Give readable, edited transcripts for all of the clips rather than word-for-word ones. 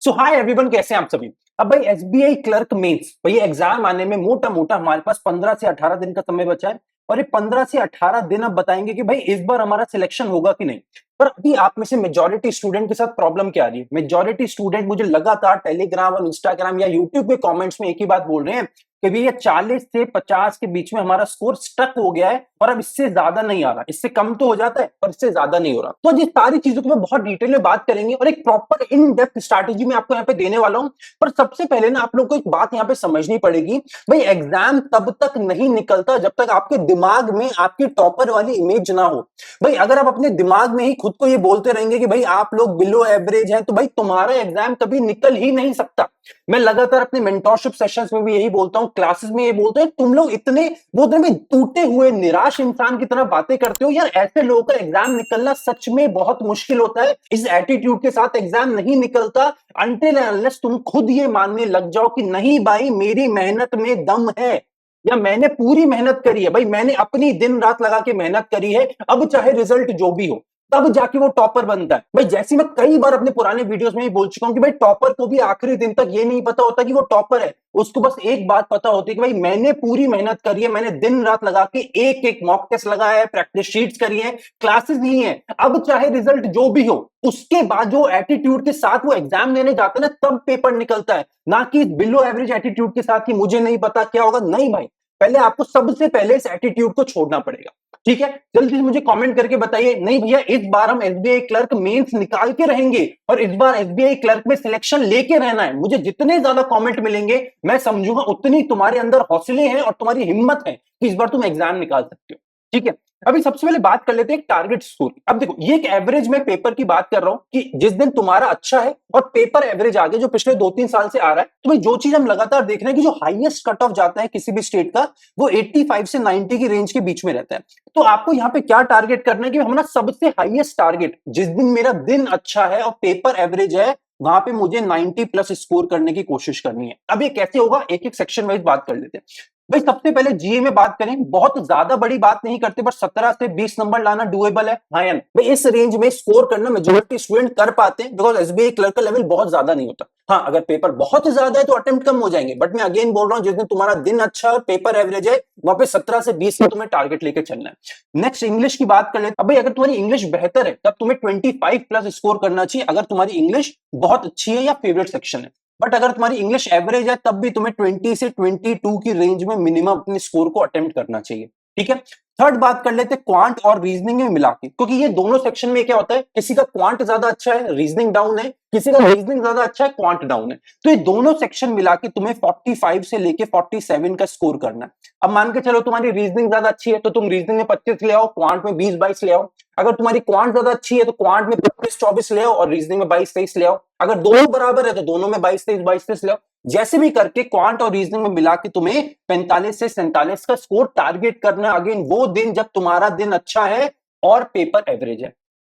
सो hi everyone, कैसे हैं आप सभी। अब भाई एसबीआई क्लर्क मेंस भाई एग्जाम आने में मोटा मोटा हमारे पास 15 से 18 दिन का समय बचा है। और ये 15 से 18 दिन अब बताएंगे कि भाई इस बार हमारा सिलेक्शन होगा कि नहीं। पर अभी आप में से मेजॉरिटी स्टूडेंट के साथ प्रॉब्लम क्या आ रही है। मेजॉरिटी स्टूडेंट मुझे लगातार टेलीग्राम और इंस्टाग्राम या यूट्यूब पे कमेंट्स में एक ही बात बोल रहे हैं कि भैया 40 से 50 के बीच में हमारा स्कोर स्टक हो गया है और अब इससे ज्यादा नहीं आ रहा। इससे कम तो हो जाता है पर इससे ज्यादा नहीं हो रहा। तो ये सारी चीजों को मैं बहुत डिटेल में बात करेंगे और एक प्रॉपर इन डेप्थ स्ट्रैटेजी में आपको यहाँ पे देने वाला हूं। पर सबसे पहले ना आप लोग को एक बात यहाँ पे समझनी पड़ेगी। भाई एग्जाम तब तक नहीं निकलता जब तक आपके दिमाग में आपकी टॉपर वाली इमेज ना हो। भाई अगर आप अपने दिमाग में ही खुद को ये बोलते रहेंगे कि भाई आप लोग बिलो एवरेज हैं तो भाई तुम्हारा एग्जाम कभी निकल ही नहीं सकता। मैं लगातार अपने मेंटोरशिप सेशंस में भी यही बोलता हूं, क्लासेस में ये बोलते हैं, तुम लोग इतने बोलते हैं टूटे हुए निराश इंसान की तरह बातें करते हो। यार ऐसे लोगों का एग्जाम निकलना सच में बहुत मुश्किल होता है। इस एटीट्यूड के साथ एग्जाम नहीं निकलता अनटिल एंड अनलेस तुम खुद ये मानने लग जाओ कि नहीं भाई मेरी मेहनत में दम है या मैंने पूरी मेहनत करी है। भाई मैंने अपनी दिन रात लगा के मेहनत करी है, अब चाहे रिजल्ट जो भी हो तब जाके वो टॉपर बनता है। भाई जैसे मैं कई बार अपने पुराने वीडियोस में भी बोल चुका हूं कि भाई टॉपर को भी आखिरी दिन तक ये नहीं पता होता कि वो टॉपर है। उसको बस एक बात पता होती है कि भाई मैंने पूरी मेहनत करी है, मैंने दिन रात लगा के एक एक मॉक टेस्ट लगाया है, प्रैक्टिस शीट्स करी है, क्लासेस ली है, अब चाहे रिजल्ट जो भी हो। उसके बाद जो एटीट्यूड के साथ वो एग्जाम देने जाते हैं ना तब पेपर निकलता है, ना कि बिलो एवरेज एटीट्यूड के साथ कि मुझे नहीं पता क्या होगा। नहीं भाई, पहले आपको सबसे पहले इस एटीट्यूड को छोड़ना पड़ेगा। ठीक है, जल्दी से मुझे कमेंट करके बताइए नहीं भैया इस बार हम एसबीआई क्लर्क मेंस निकाल के रहेंगे और इस बार एसबीआई क्लर्क में सिलेक्शन लेके रहना है। मुझे जितने ज्यादा कमेंट मिलेंगे मैं समझूंगा उतनी तुम्हारे अंदर हौसले हैं और तुम्हारी हिम्मत है कि इस बार तुम एग्जाम निकाल सकते हो। ठीक है, अभी सबसे पहले बात कर लेते हैं टारगेट स्कोर की। अब देखो ये एक एवरेज में पेपर की बात कर रहा हूं कि जिस दिन तुम्हारा अच्छा है और पेपर एवरेज आगे जो पिछले 2-3 साल से आ रहा है, तो भाई जो चीज हम लगातार देख रहे हैं कि जो हाईएस्ट कट ऑफ जाता है किसी भी स्टेट का वो 85 से 90 की रेंज के बीच में रहता है। तो आपको यहाँ पे क्या टारगेट करना है कि हमारा सबसे हाईएस्ट टारगेट जिस दिन मेरा दिन अच्छा है और पेपर एवरेज है वहां पे मुझे 90 प्लस स्कोर करने की कोशिश करनी है। अब ये कैसे होगा एक एक सेक्शन वाइज बात कर लेते हैं। भाई सबसे पहले जीए में बात करें, बहुत ज्यादा बड़ी बात नहीं करते बट 17 से 20 नंबर लाना डुएबल है। हाँ या भाई इस रेंज में स्कोर करना मेजॉरिटी स्टूडेंट कर पाते हैं बिकॉज एसबीआई क्लर्क का लेवल बहुत ज्यादा नहीं होता। हाँ अगर पेपर बहुत ज्यादा है तो अटेम्प्ट कम हो जाएंगे, बट मैं अगेन बोल रहा हूं जिस दिन तुम्हारा दिन अच्छा और पेपर एवरेज है वहां पे 17 से 20 का तुम्हें टारगेट लेके चलना है। नेक्स्ट इंग्लिश की बात कर ले। अब भाई अगर तुम्हारी इंग्लिश बेहतर है तब तुम्हें 25 प्लस स्कोर करना चाहिए अगर तुम्हारी इंग्लिश बहुत अच्छी है या फेवरेट सेक्शन है। बट अगर तुम्हारी इंग्लिश एवरेज है तब भी तुम्हें 20 से 22 की रेंज में मिनिमम अपने स्कोर को अटेम्प्ट करना चाहिए। ठीक है, थर्ड बात कर लेते हैं क्वांट और रीजनिंग में मिला के, क्योंकि ये दोनों सेक्शन में क्या होता है किसी का क्वांट ज्यादा अच्छा है रीजनिंग डाउन है, किसी का रीजनिंग ज्यादा अच्छा है क्वांट डाउन है। तो ये दोनों सेक्शन मिला के तुम्हें 45 से लेके 47 का स्कोर करना है। अब मान के चलो तुम्हारी रीजनिंग ज्यादा अच्छी है तो तुम रीजनिंग में 25 ले आओ, क्वांट में 20-22 ले आओ। अगर तुम्हारी क्वांट ज्यादा अच्छी है तो क्वांट में 25-24 ले आओ और रीजनिंग में 22-23 ले आओ। अगर दोनों बराबर है तो दोनों में 22-23 ले आओ। जैसे भी करके क्वांट और रीजनिंग में मिला के तुम्हें 45 से 47 का स्कोर टारगेट करना। अगेन वो दिन जब तुम्हारा दिन अच्छा है और पेपर एवरेज है।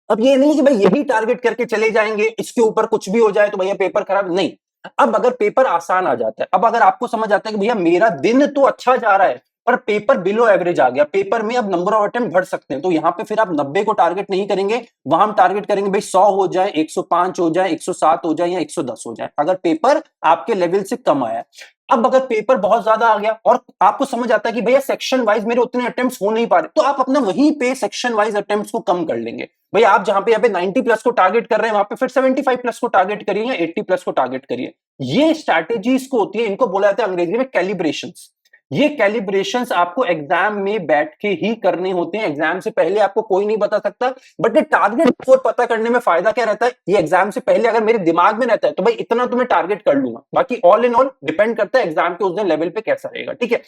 अब ये नहीं कि भाई यही टारगेट करके चले जाएंगे, इसके ऊपर कुछ भी हो जाए तो भैया पेपर खराब नहीं। अब अगर पेपर आसान आ जाता है, अब अगर आपको समझ आता है कि भैया मेरा दिन तो अच्छा जा रहा है पर पेपर बिलो एवरेज आ गया, पेपर में अब नंबर ऑफ अटेम्प्ट बढ़ सकते हैं, तो यहां पे फिर आप 90 को टारगेट नहीं करेंगे, वहां हम टारगेट करेंगे भाई 100 हो जाए, 105 हो जाए, 107 हो जाए या 110 हो जाए अगर पेपर आपके लेवल से कम आया। अब अगर पेपर बहुत ज्यादा आ गया और आपको समझ आता है कि भैया सेक्शन वाइज मेरे उतने अटेम्प्ट्स हो नहीं पा रहे, तो आप अपना वहीं पे सेक्शन वाइज अटेम्प्ट्स को कम कर लेंगे। भाई आप जहां पे यहाँ पे 90 प्लस को टारगेट कर रहे हैं वहां पे फिर 75 प्लस को टारगेट करिए या 80 प्लस को टारगेट करिए। ये स्ट्रैटेजीज को होती है, इनको बोला जाता है अंग्रेजी में कैलिब्रेशंस। ये कैलिब्रेशंस आपको एग्जाम में बैठ के ही करने होते हैं, एग्जाम से पहले आपको कोई नहीं बता सकता। बट ये टारगेट स्कोर पता करने में फायदा क्या रहता है, ये एग्जाम से पहले अगर मेरे दिमाग में रहता है तो भाई इतना तो मैं टारगेट कर लूंगा, बाकी ऑल इन ऑल डिपेंड करता है एग्जाम के उस दिन लेवल पे कैसा रहेगा। ठीक है,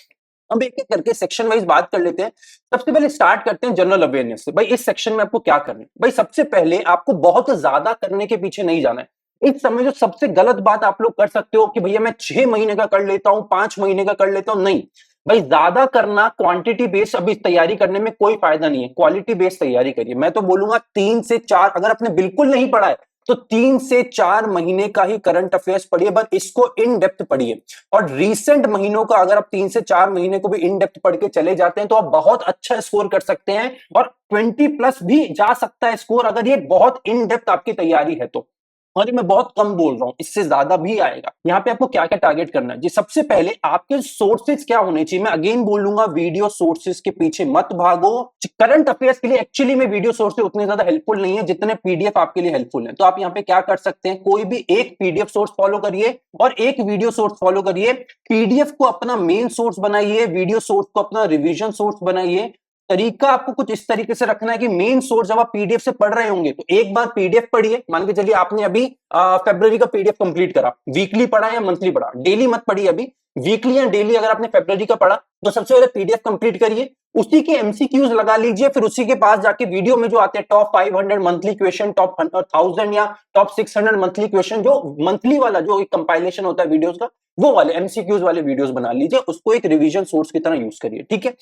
अब एक एक करके सेक्शन वाइज बात कर लेते हैं। सबसे पहले स्टार्ट करते हैं जनरल अवेयरनेस से। भाई इस सेक्शन में आपको क्या करना है, भाई सबसे पहले आपको बहुत ज्यादा करने के पीछे नहीं जाना है। इस समय जो सबसे गलत बात आप लोग कर सकते हो कि भैया मैं 6 महीने का कर लेता हूं, 5 महीने का कर लेता हूं, नहीं भाई ज्यादा करना क्वांटिटी बेस्ड अभी तैयारी करने में कोई फायदा नहीं है, क्वालिटी बेस्ड तैयारी करिए। मैं तो बोलूंगा 3 से 4, अगर आपने बिल्कुल नहीं पढ़ा है तो 3 से 4 महीने का ही करंट अफेयर्स पढ़िए, बस इसको इन डेप्थ पढ़िए। और रीसेंट महीनों का अगर आप 3 से 4 महीने को भी इन डेप्थ पढ़ के चले जाते हैं तो आप बहुत अच्छा स्कोर कर सकते हैं और 20 प्लस भी जा सकता है स्कोर अगर ये बहुत इन डेप्थ आपकी तैयारी है तो। और ये मैं बहुत कम बोल रहा हूं, इससे ज्यादा भी आएगा। यहाँ पे आपको क्या क्या टारगेट करना है जी, सबसे पहले आपके सोर्सेज क्या होने चाहिए। मैं अगेन बोलूंगा, वीडियो सोर्सेज के पीछे मत भागो। करंट अफेयर्स के लिए एक्चुअली में वीडियो सोर्सेज उतने ज्यादा हेल्पफुल नहीं है जितने पीडीएफ आपके लिए हेल्पफुल है। तो आप यहाँ पे क्या कर सकते हैं, कोई भी एक पीडीएफ सोर्स फॉलो करिए और एक वीडियो सोर्स फॉलो करिए। पीडीएफ को अपना मेन सोर्स बनाइए, वीडियो सोर्स को अपना रिवीजन सोर्स बनाइए। तरीका आपको कुछ इस तरीके से रखना है कि मेन सोर्स जब आप पीडीएफ से पढ़ रहे होंगे तो एक बार पीडीएफ पढ़िए। मान के चलिए आपने अभी फरवरी का पीडीएफ कंप्लीट करा, वीकली पढ़ा या मंथली पढ़ा, डेली मत पढ़िए अभी, वीकली या डेली अगर आपने फरवरी का पढ़ा तो सबसे पहले पीडीएफ कंप्लीट करिए, उसी के एमसीक्यूज लगा लीजिए, फिर उसी के पास जाके वीडियो में जो आते हैं टॉप 500 मंथली क्वेश्चन, टॉप 1000 या टॉप 600 मंथली क्वेश्चन, जो मंथली वाला जो एक कंपाइलेशन होता है वीडियोस का, वो वाले एमसीक्यूज वाले वीडियोस बना लीजिए, उसको एक रिवीजन सोर्स की तरह यूज करिए। ठीक है,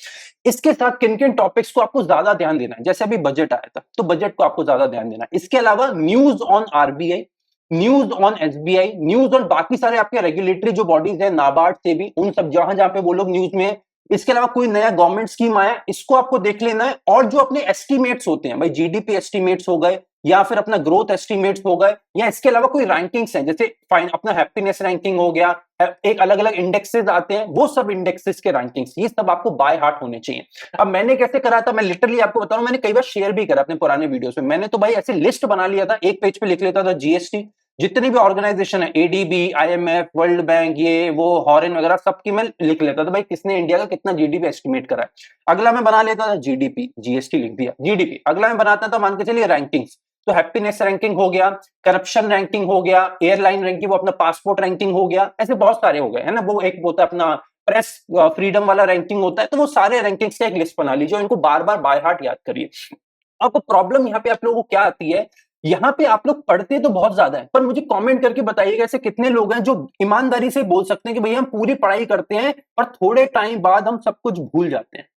इसके साथ किन किन टॉपिक्स को आपको ज्यादा ध्यान देना है, जैसे अभी बजट आया था तो बजट को आपको ज्यादा ध्यान देना है। इसके अलावा news on RBI, news on SBI, news on बाकी सारे आपके रेगुलेटरी जो बॉडीज है, नाबार्ड से भी, उन सब जहां जहां पे वो लोग न्यूज में है। इसके अलावा कोई नया गवर्नमेंट स्कीम आया, इसको आपको देख लेना है। और जो अपने एस्टिमेट्स होते हैं भाई, जीडीपी एस्टिमेट्स हो गए या फिर अपना ग्रोथ एस्टिमेट्स हो गए, या इसके अलावा कोई रैंकिंग्स हैं, जैसे फाइन अपना हैप्पीनेस रैंकिंग हो गया, एक अलग अलग इंडेक्सेस आते हैं, वो सब इंडेक्सेस के रैंकिंग्स, ये सब आपको बाय हार्ट होने चाहिए। अब मैंने कैसे करा था, मैं लिटरली आपको बता रहा हूं, मैंने कई बार शेयर भी करा अपने पुराने वीडियोस में। मैंने तो भाई ऐसे लिस्ट बना लिया था, एक पेज पे लिख लेता था जीएसटी, जितनी भी ऑर्गेनाइजेशन है, एडीबी, आईएमएफ, वर्ल्ड बैंक, ये वो हॉरेन वगैरह, सबकी मैं लिख लेता था भाई किसने इंडिया का कितना जीडीपी एस्टिमेट करा है। अगला मैं बना लेता था जीडीपी, जीएसटी लिख दिया जीडीपी। अगला मैं बनाता था मान के चलिए रैंकिंग्स, तो हैप्पीनेस रैंकिंग हो गया, करप्शन रैंकिंग हो गया, एयरलाइन रैंकिंग, वो अपना पासपोर्ट रैंकिंग हो गया, ऐसे बहुत सारे हो गए है ना। वो एक होता है अपना प्रेस फ्रीडम वाला रैंकिंग होता है। तो वो सारे रैंकिंग्स का एक लिस्ट बना लीजिए और इनको बार बार बाय हार्ट याद करिए। अब प्रॉब्लम यहाँ पे आप लोगों को क्या आती है, यहाँ पे आप लोग पढ़ते तो बहुत ज्यादा है, पर मुझे कमेंट करके बताइएगा ऐसे कितने लोग हैं जो ईमानदारी से बोल सकते हैं कि भैया हम पूरी पढ़ाई करते हैं पर थोड़े टाइम बाद हम सब कुछ भूल जाते हैं।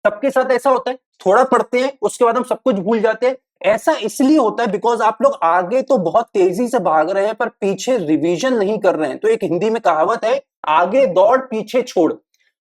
सबके साथ ऐसा होता है, थोड़ा पढ़ते हैं उसके बाद हम सब कुछ भूल जाते हैं। ऐसा इसलिए होता है बिकॉज आप लोग आगे तो बहुत तेजी से भाग रहे हैं पर पीछे रिवीजन नहीं कर रहे हैं। तो एक हिंदी में कहावत है, आगे दौड़ पीछे छोड़।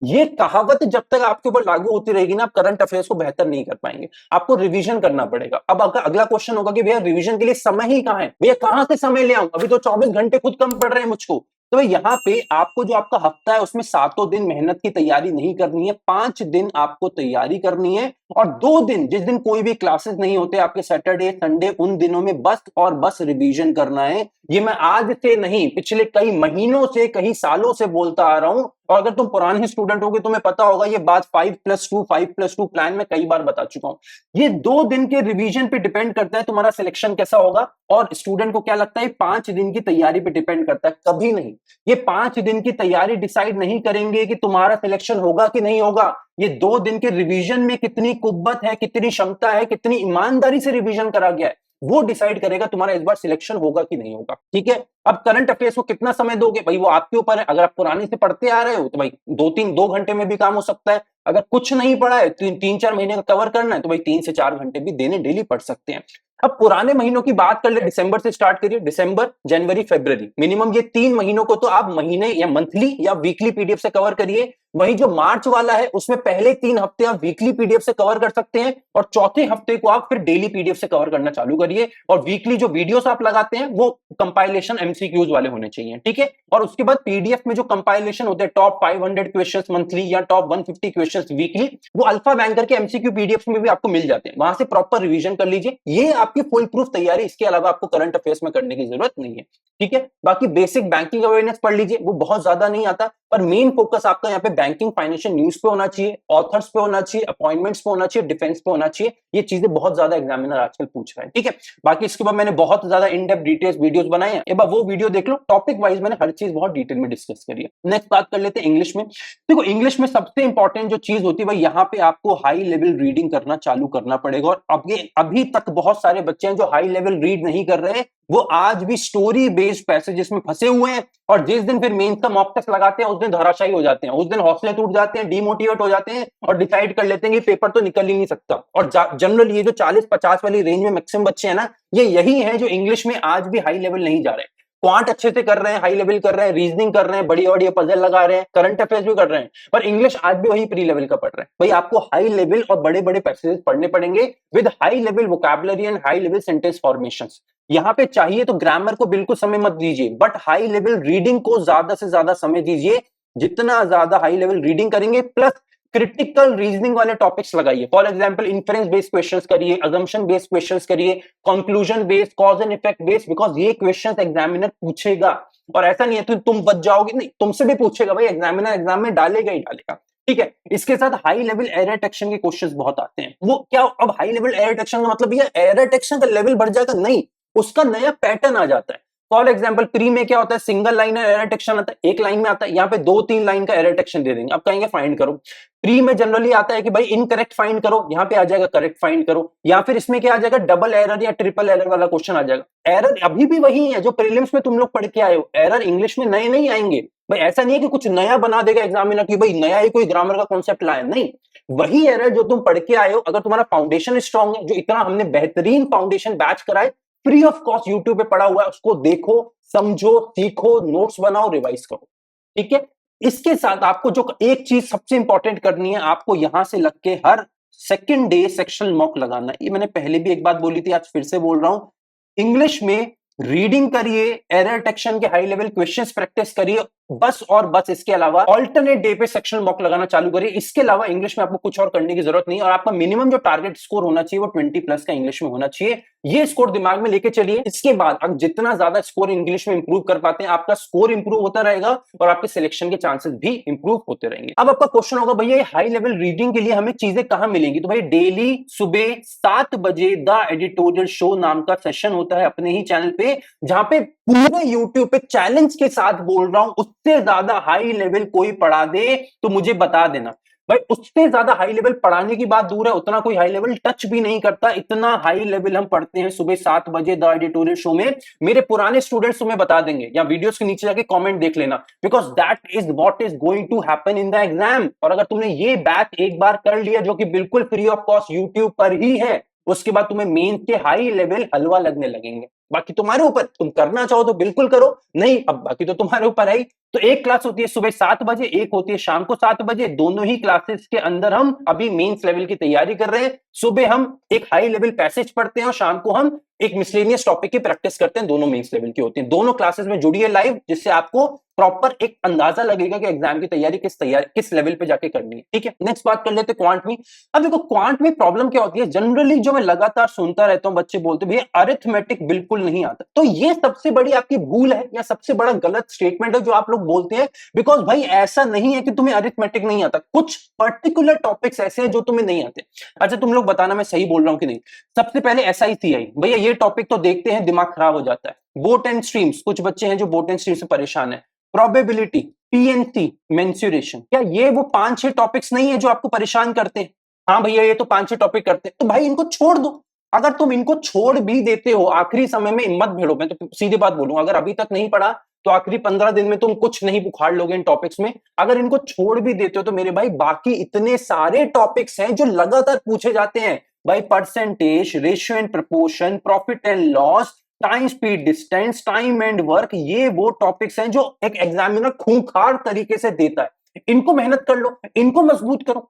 ये कहावत जब तक आपके ऊपर लागू होती रहेगी ना, आप करंट अफेयर्स को बेहतर नहीं कर पाएंगे, आपको रिवीजन करना पड़ेगा। अब आपका अगला क्वेश्चन होगा कि भैया रिवीजन के लिए समय ही कहां है, भैया कहां से समय ले आऊं, अभी तो 24 घंटे खुद कम पड़ रहे हैं मुझको। तो यहाँ पे आपको जो आपका हफ्ता है उसमें 7 दिन मेहनत की तैयारी नहीं करनी है, 5 दिन आपको तैयारी करनी है। और 2 दिन जिस दिन कोई भी क्लासेस नहीं होते आपके, सैटरडे संडे, उन दिनों में बस और बस रिवीजन करना है। ये मैं आज से नहीं, पिछले कई महीनों से, कई सालों से बोलता आ रहा हूं। और अगर तुम पुराने स्टूडेंट होगे तुम्हें पता होगा ये बात 5+2 प्लान में कई बार बता चुका हूं। ये 2 दिन के रिवीजन पे डिपेंड करता है तुम्हारा सिलेक्शन कैसा होगा। और स्टूडेंट को क्या लगता है 5 दिन की तैयारी पे डिपेंड करता है, कभी नहीं। ये 5 दिन की तैयारी डिसाइड नहीं करेंगे कि तुम्हारा सिलेक्शन होगा कि नहीं होगा। ये 2 दिन के रिवीजन में कितनी कुव्वत है, कितनी क्षमता है, कितनी ईमानदारी से रिवीजन करा गया है, वो डिसाइड करेगा तुम्हारा इस बार सिलेक्शन होगा कि नहीं होगा। ठीक है, अब करंट अफेयर्स को कितना समय दोगे भाई, वो आपके ऊपर है। अगर आप पुराने से पढ़ते आ रहे हो तो भाई 2 घंटे में भी काम हो सकता है। अगर कुछ नहीं पढ़ा है, 3-4 महीने का कवर करना है, तो भाई 3 से 4 घंटे भी देने डेली पढ़ सकते हैं। अब पुराने महीनों की बात कर ले, दिसंबर से स्टार्ट करिए, दिसंबर, जनवरी, फरवरी, मिनिमम ये 3 महीनों को तो आप महीने या मंथली या वीकली पीडीएफ से कवर करिए। वही जो मार्च वाला है उसमें पहले 3 हफ्ते आप वीकली पीडीएफ से कवर कर सकते हैं और चौथे हफ्ते को आप फिर डेली पीडीएफ से कवर करना चालू करिए। और वीकली जो वीडियोस आप लगाते हैं वो कंपाइलेशन एमसीक्यूज वाले होने चाहिए। ठीक है, और उसके बाद पीडीएफ में जो कंपाइलेशन होते हैं टॉप 500 क्वेश्चंस मंथली या टॉप 150 क्वेश्चंस वीकली, वो अल्फा बैंकर के एमसीक्यू पीडीएफ में भी आपको मिल जाते हैं, वहां से प्रॉपर रिवीजन कर लीजिए। ये आपकी फुल प्रूफ तैयारी, इसके अलावा आपको करंट अफेयर्स में करने की जरूरत नहीं है। ठीक है, बाकी बेसिक बैंकिंग अवेयरनेस पढ़ लीजिए, वो बहुत ज्यादा नहीं आता, पर मेन फोकस आपका यहाँ पे बैंकिंग फाइनेंशियल न्यूज पे होना चाहिए, ऑथर्स पे होना चाहिए, अपॉइंटमेंट्स पे होना चाहिए, डिफेंस पे होना चाहिए। ये चीजें बहुत ज्यादा एग्जामिनर आजकल पूछ रहा है। ठीक है, बाकी इसके बाद मैंने बहुत ज्यादा इन डेप्थ डिटेल्स वीडियोस बनाए हैं, एक बार वो वीडियो देख लो, टॉपिक वाइज मैंने हर चीज बहुत डिटेल में डिस्कस करी है। नेक्स्ट बात कर लेते हैं इंग्लिश में। देखो इंग्लिश में सबसे इंपॉर्टेंट जो चीज होती है भाई, यहाँ पे आपको हाई लेवल रीडिंग करना चालू करना पड़ेगा। और अभी तक बहुत सारे बच्चे हैं जो हाई लेवल रीड नहीं कर रहे, वो आज भी स्टोरी बेस्ड पैसेजेस में फंसे हुए हैं। और जिस दिन फिर मेंस का मॉक टेस्ट लगाते हैं उस दिन धराशायी हो जाते हैं, उस दिन हौसले टूट जाते हैं, डिमोटिवेट हो जाते हैं और डिसाइड कर लेते हैं कि पेपर तो निकल ही नहीं सकता। और जनरल ये जो 40-50 वाली रेंज में मैक्सिमम बच्चे हैं ना, ये यही है जो इंग्लिश में आज भी हाई लेवल नहीं जा रहे। क्वांट अच्छे से कर रहे हैं, हाई लेवल कर रहे हैं, रीजनिंग कर रहे हैं, बढ़िया बढ़िया पजल लगा रहे हैं, करंट अफेयर्स भी कर रहे हैं, पर इंग्लिश आज भी वही प्री लेवल का पढ़ रहे हैं। भाई आपको हाई लेवल और बड़े बड़े पैसेजेस पढ़ने पड़ेंगे with high level vocabulary and high level sentence formations. यहाँ पे चाहिए तो ग्रामर को बिल्कुल समय मत दीजिए, बट हाई लेवल रीडिंग को ज्यादा से ज्यादा समय दीजिए। जितना ज्यादा हाई लेवल रीडिंग करेंगे प्लस क्रिटिकल रीजनिंग वाले टॉपिक्स लगाइए। For example inference based questions करिए, अजम्पशन बेस्ड क्वेश्चंस करिए, conclusion based, cause and effect based, because ये क्वेश्चंस एग्जामिनर पूछेगा। और ऐसा नहीं है तो तुम बच जाओगे, नहीं, तुमसे भी पूछेगा भाई, एग्जामिनर एग्जाम में डालेगा ही डालेगा। ठीक है, इसके साथ हाई लेवल एरर डिटेक्शन के क्वेश्चंस बहुत आते हैं। वो क्या, अब हाई लेवल एरर डिटेक्शन का मतलब ये एरर डिटेक्शन का लेवल बढ़ जाएगा, नहीं, उसका नया पैटर्न आ जाता है। फॉर एग्जाम्पल प्री में क्या होता है, सिंगल लाइन एरर डिटेक्शन आता है, एक लाइन में आता है, यहाँ पे 2-3 लाइन का एरर डिटेक्शन दे देंगे, अब कहेंगे फाइंड करो। प्री में जनरली आता है कि भाई इनकरेक्ट फाइंड करो, यहाँ पे आ जाएगा करेक्ट फाइंड करो, या फिर इसमें क्या आ जाएगा, डबल एरर या ट्रिपल एरर वाला क्वेश्चन आ जाएगा। एरर अभी भी वही है जो प्रीलिम्स में तुम लोग पढ़ के आए हो, एरर इंग्लिश में नए नहीं आएंगे भाई। ऐसा नहीं है कि कुछ नया बना देगा एग्जामिनर कि भाई नया ही कोई ग्रामर का कॉन्सेप्ट लाया, नहीं, वही एरर जो तुम पढ़ के आए हो। अगर तुम्हारा फाउंडेशन स्ट्रांग है, जो इतना हमने बेहतरीन फाउंडेशन बैच कराए फ्री ऑफ कॉस्ट यूट्यूब पे पड़ा हुआ है, उसको देखो, समझो, सीखो, नोट्स बनाओ, रिवाइज करो। ठीक है, इसके साथ आपको जो एक चीज सबसे इंपॉर्टेंट करनी है, आपको यहां से लग के हर सेकंड डे सेक्शनल मॉक लगाना है। ये मैंने पहले भी एक बात बोली थी, आज फिर से बोल रहा हूं। इंग्लिश में रीडिंग करिए, एरर डिटेक्शन के हाई लेवल क्वेश्चंस प्रैक्टिस करिए, बस और बस। इसके अलावा ऑल्टरनेट डे पे सेक्शनल मॉक लगाना चालू करिए। इसके अलावा इंग्लिश में आपको कुछ और करने की जरूरत नहीं, और आपका मिनिमम जो टारगेट स्कोर होना चाहिए वो 20+ का इंग्लिश में होना चाहिए। ये स्कोर दिमाग में लेके चलिए। इसके बाद आप जितना ज्यादा स्कोर इंग्लिश में इंप्रूव कर पाते हैं, आपका स्कोर इंप्रूव होता रहेगा और आपके सिलेक्शन के चांसेस भी इंप्रूव होते रहेंगे। अब आपका क्वेश्चन होगा, भैया ये हाई लेवल रीडिंग के लिए हमें चीजें कहां मिलेंगी? तो भाई डेली सुबह 7 बजे द एडिटोरियल शो नाम का सेशन होता है अपने ही चैनल पे, जहां पे पूरे यूट्यूब पे चैलेंज के साथ बोल रहा हूं, उससे ज्यादा हाई लेवल कोई पढ़ा दे तो मुझे बता देना। भाई उससे ज्यादा हाई लेवल पढ़ाने की बात दूर है, उतना कोई हाई लेवल टच भी नहीं करता। इतना हाई लेवल हम पढ़ते हैं सुबह 7 बजे द एडिटोरियल शो में। मेरे पुराने स्टूडेंट्स तुम्हें बता देंगे, या वीडियोस के नीचे जाके कमेंट देख लेना, because that is what is going to happen in the exam. और अगर तुमने ये बैच एक बार कर लिया, जो कि बिल्कुल फ्री ऑफ कॉस्ट यूट्यूब पर ही है, उसके बाद तुम्हें मेंस के हाई लेवल हलवा लगने लगेंगे। बाकी तुम्हारे ऊपर, तुम करना चाहो तो बिल्कुल करो, नहीं अब बाकी तो तुम्हारे ऊपर है। तो एक क्लास होती है सुबह 7 बजे, एक होती है शाम को 7 बजे। दोनों ही क्लासेस के अंदर हम अभी मेंस लेवल की तैयारी कर रहे हैं। सुबह हम एक हाई लेवल पैसेज पढ़ते हैं और शाम को हम एक मिसलेनियस टॉपिक की प्रैक्टिस करते हैं। दोनों मेंस लेवल की होती हैं। दोनों क्लासेस में जुड़िए लाइव, जिससे आपको प्रॉपर एक अंदाजा लगेगा कि एग्जाम की तैयारी किस लेवल पे जाके करनी है। ठीक है, नेक्स्ट बात कर लेते हैं क्वांट में। अब देखो क्वांट में प्रॉब्लम क्या होती है, जनरली जो मैं लगातार सुनता रहता हूं, बच्चे बोलते भैया अरिथमेटिक बिल्कुल नहीं आता। तो ये सबसे बड़ी आपकी भूल है या सबसे बड़ा गलत स्टेटमेंट है जो आप लोग बोलते हैं। बिकॉज भाई ऐसा नहीं है कि तुम्हें अरिथमेटिक नहीं आता, कुछ पर्टिकुलर टॉपिक्स ऐसे हैं जो तुम्हें नहीं आते। अच्छा तुम लोग बताना मैं सही बोल रहा हूं कि नहीं। सबसे पहले SICI, भैया ये टॉपिक तो देखते हैं दिमाग खराब हो जाता है। बोट एंड स्ट्रीम्स, कुछ बच्चे हैं जो बोट एंड स्ट्रीम से परेशान है। प्रोबेबिलिटी, PNC, मेंसुरेशन, क्या ये वो 5-6 टॉपिक्स नहीं है जो आपको परेशान करते हैं? हाँ भैया ये तो 5-6 टॉपिक करते हैं, तो भाई इनको छोड़ दो। अगर तुम इनको छोड़ भी देते हो आखिरी समय में, मत भिड़ो। मैं तो सीधी बात बोलूं, अगर अभी तक नहीं पढ़ा तो आखिरी 15 दिन में तुम कुछ नहीं उखाड़ लोगे इन टॉपिक्स में। अगर इनको छोड़ भी देते हो तो मेरे भाई बाकी इतने सारे टॉपिक्स हैं जो लगातार पूछे जाते हैं भाई। Percentage, ratio and proportion, profit and loss, time speed distance, time and work, ये वो टॉपिक्स हैं जो एक एग्जामिनर खूंखार तरीके से देता है। इनको मेहनत कर लो, इनको मजबूत करो।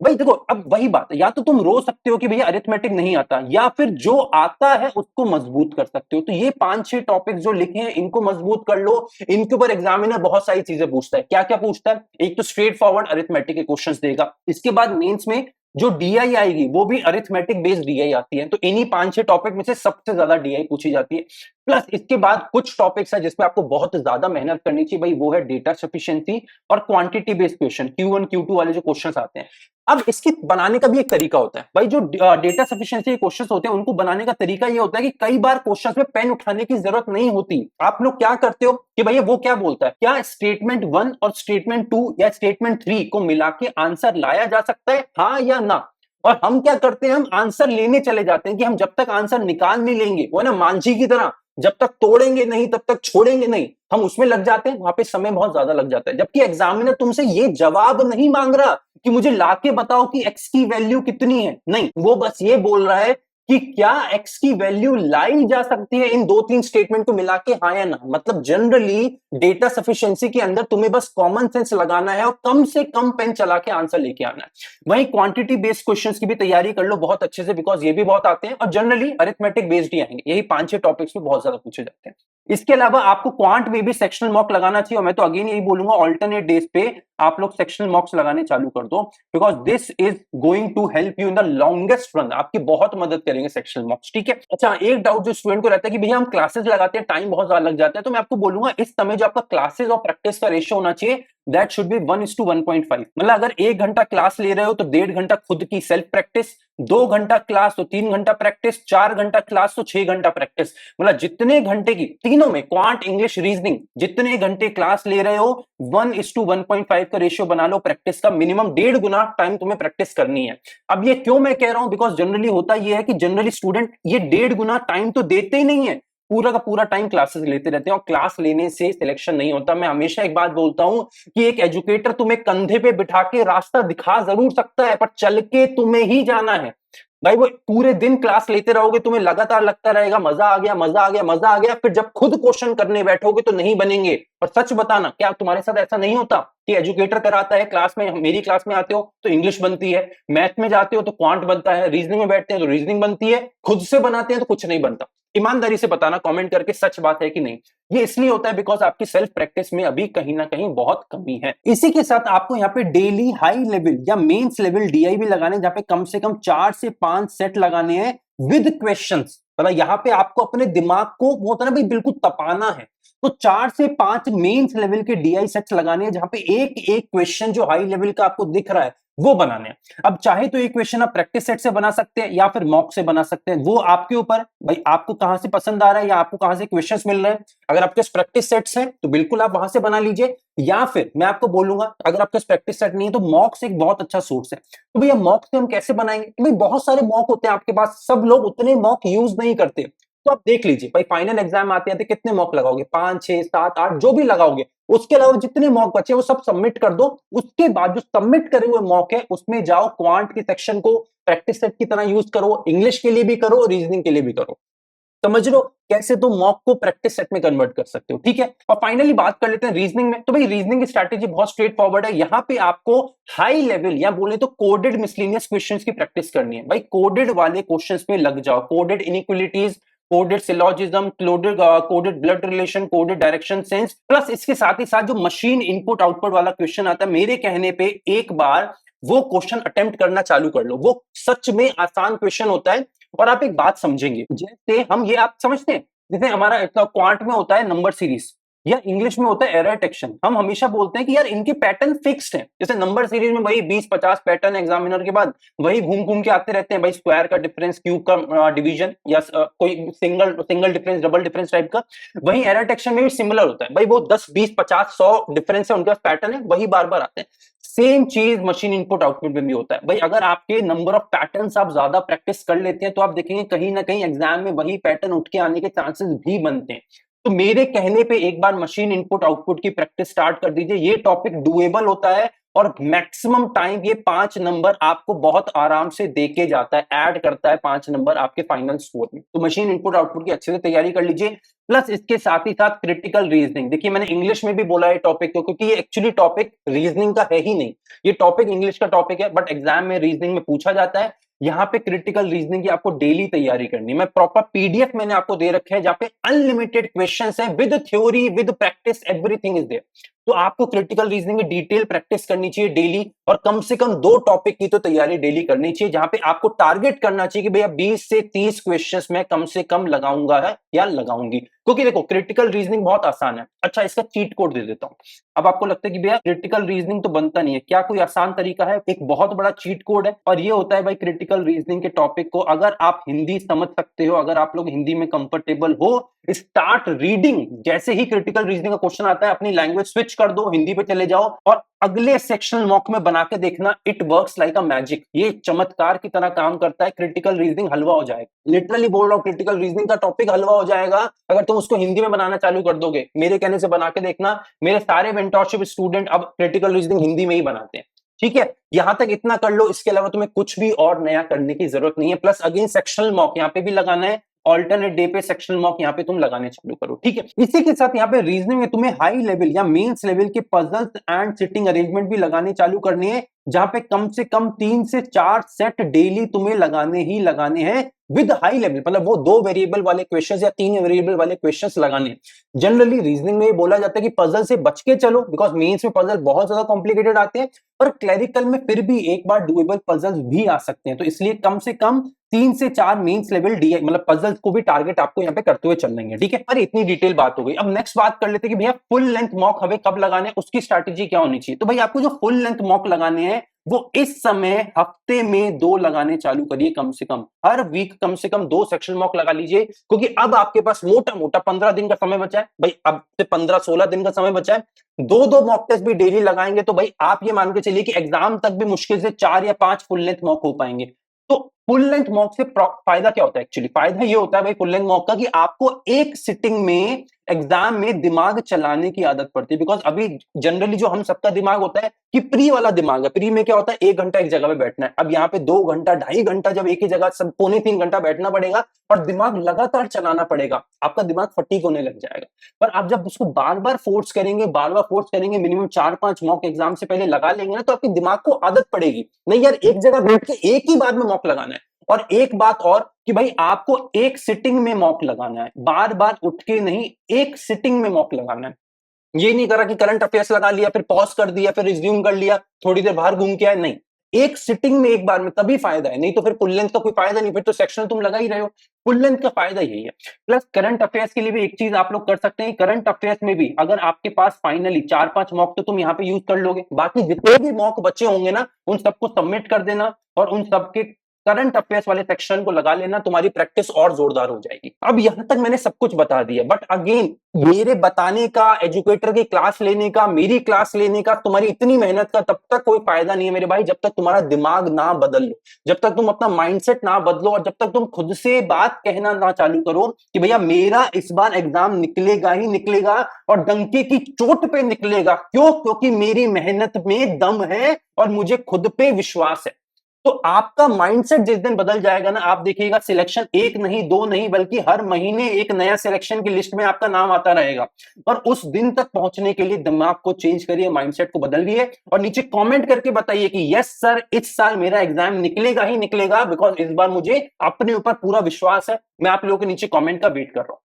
भाई देखो अब वही बात है, या तो तुम रो सकते हो कि भैया अरिथमेटिक नहीं आता, या फिर जो आता है उसको मजबूत कर सकते हो। तो ये 5-6 टॉपिक जो लिखे हैं इनको मजबूत कर लो। इनके ऊपर एग्जामिनर बहुत सारी चीजें पूछता है। क्या क्या पूछता है? एक तो स्ट्रेट फॉरवर्ड अरिथमेटिक के क्वेश्चंस देगा। इसके बाद मेंस में जो DI आएगी वो भी अरिथमेटिक बेस्ड DI आती है। तो इन्हीं 5-6 टॉपिक में से सबसे ज्यादा DI पूछी जाती है। प्लस इसके बाद कुछ टॉपिक्स है जिसपे आपको बहुत ज्यादा मेहनत करनी चाहिए भाई, वो है डेटा सफिशिएंसी और quantity based question, Q1 Q2 वाले जो क्वेश्चंस आते हैं। अब इसके बनाने का भी एक तरीका होता है भाई। जो डेटा सफिशिएंसी के क्वेश्चंस होते हैं उनको बनाने का तरीका ये होता है कि कई बार क्वेश्चंस में पेन उठाने की जरूरत नहीं होती। आप लोग क्या करते हो कि भैया वो क्या बोलता है, क्या स्टेटमेंट 1 और स्टेटमेंट 2 या स्टेटमेंट 3 को मिला के आंसर लाया जा सकता है, हाँ या ना? और हम क्या करते हैं, हम आंसर लेने चले जाते हैं कि हम जब तक आंसर निकाल नहीं लेंगे, वो ना मांझी की तरह, जब तक तोड़ेंगे नहीं तब तक छोड़ेंगे नहीं, हम उसमें लग जाते हैं। वहां पे समय बहुत ज्यादा लग जाता है। जबकि एग्जामिनर तुमसे ये जवाब नहीं मांग रहा कि मुझे लाके बताओ कि x की वैल्यू कितनी है, नहीं, वो बस ये बोल रहा है कि क्या x की वैल्यू लाई जा सकती है इन 2-3 स्टेटमेंट को मिला के, हाँ या ना। मतलब जनरली डेटा सफिशिएंसी के अंदर तुम्हें बस कॉमन सेंस लगाना है और कम से कम पेन चला के आंसर लेके आना है। वहीं क्वांटिटी बेस्ड क्वेश्चंस की भी तैयारी कर लो बहुत अच्छे से, बिकॉज ये भी बहुत आते हैं और जनरली अरिथमेटिक बेस्ड ही आएंगे। यही 5-6 टॉपिक्स में बहुत ज्यादा पूछे जाते हैं। इसके अलावा आपको क्वांट में भी सेक्शनल मॉक लगाना चाहिए, और मैं तो अगेन यही बोलूंगा ऑल्टरनेट डेज पे आप लोग सेक्शनल मॉक्स लगाने चालू कर दो, because this is going to help you in the longest run. आपकी बहुत मदद करेंगे सेक्शनल मॉक्स, ठीक है। अच्छा, एक डाउट जो स्टूडेंट को रहता है कि भैया हम क्लासेस लगाते हैं, टाइम बहुत ज्यादा लग जाता है, तो मैं आपको बोलूंगा इस समय जो आपका क्लासेस और प्रैक्टिस का रेशियो होना चाहिए दैट शुड बी 1:1.5। मतलब अगर 1 घंटा क्लास ले रहे हो तो 1.5 घंटा खुद की सेल्फ प्रैक्टिस, 2 घंटा क्लास तो 3 घंटा प्रैक्टिस, 4 घंटा क्लास तो 6 घंटा प्रैक्टिस। मतलब जितने घंटे की तीनों में क्वांट इंग्लिश रीजनिंग जितने घंटे क्लास ले रहे हो 1:1.5 का रेशियो बना लो प्रैक्टिस का। मिनिमम 1.5 गुना टाइम तुम्हें प्रैक्टिस करनी है। अब ये क्यों मैं कह रहा हूं, बिकॉज जनरली होता ये है कि जनरली स्टूडेंट ये 1.5 गुना टाइम तो देते ही नहीं है, पूरा का पूरा टाइम क्लासेस लेते रहते हैं और क्लास लेने से सिलेक्शन नहीं होता। मैं हमेशा एक बात बोलता हूं कि एक एजुकेटर तुम्हें कंधे पे बिठा के रास्ता दिखा जरूर सकता है, पर चल के तुम्हें ही जाना है। भाई वो पूरे दिन क्लास लेते रहोगे, तुम्हें लगातार लगता रहेगा मजा आ गया मजा आ गया मजा आ गया, फिर जब खुद क्वेश्चन करने बैठोगे तो नहीं बनेंगे। और सच बताना, क्या तुम्हारे साथ ऐसा नहीं होता कि एजुकेटर कराता है क्लास में, मेरी क्लास में आते हो तो इंग्लिश बनती है, मैथ में जाते हो तो क्वांट बनता है, रीजनिंग में बैठते हैं तो रीजनिंग बनती है, खुद से बनाते हैं तो कुछ नहीं बनता। ईमानदारी से बताना कमेंट करके, सच बात है कि नहीं। ये इसलिए होता है बिकॉज आपकी सेल्फ प्रैक्टिस में अभी कहीं ना कहीं बहुत कमी है। इसी के साथ आपको यहाँ पे डेली हाई लेवल या मेंस लेवल डीआई भी लगाने, जहां पे कम से कम 4 से 5 सेट लगाने हैं विद क्वेश्चंस। मतलब यहाँ पे आपको अपने दिमाग को वो होता है ना भाई बिल्कुल तपाना है, तो 4 से 5 मेंस लेवल के डीआई सेट्स लगाने हैं, जहां पे एक एक क्वेश्चन जो हाई लेवल का आपको दिख रहा है वो बनाने हैं। अब चाहे तो एक क्वेश्चन आप प्रैक्टिस सेट से बना सकते हैं या फिर मॉक से बना सकते हैं, वो आपके ऊपर। भाई आपको कहां से पसंद आ रहा है या आपको कहां से क्वेश्चंस मिल रहे हैं। अगर आपके प्रैक्टिस सेट्स हैं तो बिल्कुल आप वहां से बना लीजिए, या फिर मैं आपको बोलूंगा अगर आपके प्रैक्टिस सेट नहीं है तो मॉक्स एक बहुत अच्छा सोर्स है। तो भैया मॉक से हम कैसे बनाएंगे, तो भाई बहुत सारे मॉक होते हैं आपके पास, सब लोग उतने मॉक यूज नहीं करते। तो आप देख लीजिए भाई फाइनल एग्जाम आते हैं तो कितने मॉक लगाओगे, 5 6 7 8 जो भी लगाओगे, उसके अलावा जितने मॉक बचे वो सब सबमिट कर दो। उसके बाद जो सबमिट करे हुए मॉक है उसमें जाओ, क्वांट के सेक्शन को प्रैक्टिस सेट की तरह यूज करो, इंग्लिश के लिए भी करो, रीजनिंग के लिए भी करो। समझ लो कैसे तुम मॉक को प्रैक्टिस सेट में कन्वर्ट कर सकते हो, ठीक है। और फाइनली बात कर लेते हैं रीजनिंग में। तो भाई रीजनिंग की स्ट्रैटेजी बहुत स्ट्रेट फॉरवर्ड है। यहाँ पे आपको हाई लेवल या बोले तो कोडेड मिसलिनियस क्वेश्चंस की प्रैक्टिस करनी है। भाई कोडेड वाले क्वेश्चंस में लग जाओ, coded inequalities, coded syllogism, coded blood relation, coded direction sense, plus इसके साथ ही साथ जो मशीन इनपुट आउटपुट वाला क्वेश्चन आता है, मेरे कहने पे एक बार वो क्वेश्चन अटेम्प्ट करना चालू कर लो। वो सच में आसान क्वेश्चन होता है। और आप एक बात समझेंगे, जैसे हम ये आप समझते हैं जैसे हमारा क्वांट में होता है नंबर सीरीज या इंग्लिश में होता है एरर डिटेक्शन, हम हमेशा बोलते हैं कि यार इनके पैटर्न फिक्स्ड हैं। जैसे नंबर सीरीज में वही 20-50 पैटर्न एग्जामिनर के बाद वही घूम घूम के आते रहते हैं, भाई स्क्वायर का डिफरेंस, क्यूब का डिवीजन, या कोई single single difference, double difference type का। वही एरर डिटेक्शन में भी सिमिलर होता है, भाई वो 10 20 50 100 डिफरेंस है, उनके पास पैटर्न है, वही बार बार आते हैं। सेम चीज मशीन इनपुट आउटपुट में भी होता है। भाई अगर आपके नंबर ऑफ पैटर्न्स आप ज्यादा प्रैक्टिस कर लेते हैं तो आप देखेंगे कहीं ना कहीं एग्जाम में वही पैटर्न उठ के आने के चांसेस भी बनते हैं। तो मेरे कहने पे एक बार मशीन इनपुट आउटपुट की प्रैक्टिस स्टार्ट कर दीजिए। ये टॉपिक डुएबल होता है और मैक्सिमम टाइम ये 5 नंबर आपको बहुत आराम से देके जाता है, ऐड करता है 5 नंबर आपके फाइनल स्कोर में। तो मशीन इनपुट आउटपुट की अच्छे से तैयारी कर लीजिए। प्लस इसके साथ ही साथ क्रिटिकल रीजनिंग, देखिए मैंने इंग्लिश में भी बोला है टॉपिक को, क्योंकि ये एक्चुअली टॉपिक रीजनिंग का है ही नहीं, ये टॉपिक इंग्लिश का टॉपिक है, बट एग्जाम में रीजनिंग में पूछा जाता है। यहाँ पे क्रिटिकल रीजनिंग की आपको डेली तैयारी करनी है। मैं प्रॉपर पीडीएफ मैंने आपको दे रखे हैं जहां पे अनलिमिटेड क्वेश्चंस हैं with theory with practice, everything is there. तो आपको क्रिटिकल रीजनिंग की डिटेल प्रैक्टिस करनी चाहिए डेली, और कम से कम 2 टॉपिक की तो तैयारी डेली करनी चाहिए, जहां पे आपको टारगेट करना चाहिए कि भैया 20 से 30 क्वेश्चंस मैं कम से कम लगाऊंगा है या लगाऊंगी। क्योंकि देखो क्रिटिकल रीजनिंग बहुत आसान है। अच्छा, इसका चीट कोड दे देता हूं। अब आपको लगता है कि भैया क्रिटिकल रीजनिंग तो बनता नहीं है, क्या कोई आसान तरीका है? एक बहुत बड़ा चीट कोड है, और ये होता है भाई क्रिटिकल रीजनिंग के टॉपिक को अगर आप हिंदी समझ सकते हो, अगर आप लोग हिंदी में कंफर्टेबल हो, स्टार्ट रीडिंग। जैसे ही क्रिटिकल रीजनिंग का क्वेश्चन आता है अपनी लैंग्वेज स्विच कर दो, हिंदी पे चले जाओ और अगले सेक्शनल मॉक में बना के देखना। It works like a magic, ये चमत्कार की तरह काम करता है। क्रिटिकल रीजनिंग हलवा हो जाएगा, लिटरली बोल रहा हूं, क्रिटिकल रीजनिंग का टॉपिक हलवा हो जाएगा अगर तुम उसको हिंदी में बनाना चालू कर दोगे। मेरे कहने से बना के देखना, मेरे सारे मेंटरशिप स्टूडेंट अब क्रिटिकल रीजनिंग हिंदी में ही बनाते हैं। ठीक है, यहां तक इतना कर लो, इसके अलावा तुम्हें कुछ भी और नया करने की जरूरत नहीं है। प्लस अगेन सेक्शनल मॉक यहाँ पे भी लगाना है, ऑल्टरनेट डे पे सेक्शनल मॉक यहाँ पे तुम लगाने चालू करो। ठीक है, इसी के साथ यहाँ पे रीजनिंग में तुम्हें हाई लेवल या मेंस लेवल के पजल्स एंड सिटिंग अरेंजमेंट भी लगाने चालू करनी है, जहां पे कम से कम 3 से 4 सेट डेली तुम्हें लगाने ही लगाने हैं विद हाई लेवल, मतलब वो 2 वेरिएबल वाले क्वेश्चंस या 3 वेरिएबल वाले क्वेश्चंस लगाने। जनरली रीजनिंग में बोला जाता है कि पजल से बच के चलो, बिकॉज मेंस में पजल बहुत ज्यादा कॉम्प्लिकेटेड आते हैं, पर क्लैरिकल में फिर भी एक बार डुएबल पजल्स भी आ सकते हैं, तो इसलिए कम से कम 3 से 4 मेंस लेवल डी मतलब पजल्स को भी टारगेट आपको यहाँ पे करते हुए चलेंगे। ठीक है, अरे इतनी डिटेल बात हो गई। अब नेक्स्ट बात कर लेते हैं कि भैया फुल लेंथ मॉक हमें कब लगाने, उसकी स्ट्रैटेजी क्या होनी चाहिए। तो भाई आपको जो फुल लेंथ मॉक लगाने हैं वो इस समय हफ्ते में 2 लगाने चालू करिए, कम से कम हर वीक कम से कम 2 सेक्शन मॉक लगा लीजिए, क्योंकि अब आपके पास मोटा मोटा 15 दिन का समय बचा है भाई, अब से 15-16 दिन का समय बचा है। 2-2 मॉक टेस्ट भी डेली लगाएंगे तो भाई आप ये मान के चलिए कि एग्जाम तक भी मुश्किल से 4 या 5 फुल लेंथ मॉक हो पाएंगे। तो फुल लेंथ मॉक से फायदा क्या होता है, एक्चुअली फायदा ये होता है भाई फुल लेंथ मॉक का कि आपको एक सिटिंग में एग्जाम में दिमाग चलाने की आदत पड़ती है। बिकॉज अभी जनरली जो हम सबका दिमाग होता है कि प्री वाला दिमाग है, प्री में क्या होता है 1 घंटा एक जगह पे बैठना है, अब यहाँ पे 2 घंटा 2.5 घंटा जब एक ही जगह सब 2.25 घंटा बैठना पड़ेगा और दिमाग लगातार चलाना पड़ेगा, आपका दिमाग फटीक होने लग जाएगा। पर आप जब उसको बार बार फोर्स करेंगे, बार बार फोर्स करेंगे, मिनिमम 4-5 मॉक एग्जाम से पहले लगा लेंगे ना, तो आपके दिमाग को आदत पड़ेगी नहीं यार एक जगह बैठ के एक ही बार में मॉक लगाना है। और एक बात और कि भाई आपको एक सिटिंग में मॉक लगाना है, बार बार उठ के नहीं, एक सिटिंग में मॉक लगाना है। ये नहीं करा कि करंट अफेयर्स लगा लिया फिर पॉज कर दिया फिर रिज्यूम कर लिया थोड़ी देर बाहर घूम के आए, नहीं, एक सिटिंग में एक बार में तभी फायदा है, नहीं तो फिर फुल लेंथ का कोई फायदा नहीं, फिर तो सेक्शनल तुम लगा ही रहे हो। फुल लेंथ का फायदा यही है। प्लस करंट अफेयर्स के लिए भी एक चीज आप लोग कर सकते हैं, करंट अफेयर्स में भी अगर आपके पास फाइनली 4-5 मॉक तो तुम यहाँ पे यूज कर लोगे, बाकी जितने भी मॉक बचे होंगे ना उन सबको सबमिट कर देना और उन सबके करंट अफेयर्स वाले सेक्शन को लगा लेना, तुम्हारी प्रैक्टिस और जोरदार हो जाएगी। अब यहां तक मैंने सब कुछ बता दिया, बट अगेन मेरे बताने का, एजुकेटर की क्लास लेने का, मेरी क्लास लेने का, तुम्हारी इतनी मेहनत का तब तक कोई फायदा नहीं है मेरे भाई, जब तक तुम्हारा दिमाग ना बदल लो, जब तक तुम अपना माइंडसेट ना बदलो और जब तक तुम खुद से बात कहना ना चालू करो कि भैया मेरा इस बार एग्जाम निकलेगा ही निकलेगा और डंके की चोट पे निकलेगा। क्यों? क्योंकि मेरी मेहनत में दम है और मुझे खुद पे विश्वास है। तो आपका माइंडसेट जिस दिन बदल जाएगा ना, आप देखिएगा सिलेक्शन 1 नहीं 2 नहीं बल्कि हर महीने एक नया सिलेक्शन की लिस्ट में आपका नाम आता रहेगा। और उस दिन तक पहुंचने के लिए दिमाग को चेंज करिए, माइंडसेट को बदलिए और नीचे कमेंट करके बताइए कि यस सर इस साल मेरा एग्जाम निकलेगा ही निकलेगा, बिकॉज इस बार मुझे अपने ऊपर पूरा विश्वास है। मैं आप लोगों के नीचे कमेंट का वेट कर रहा हूं।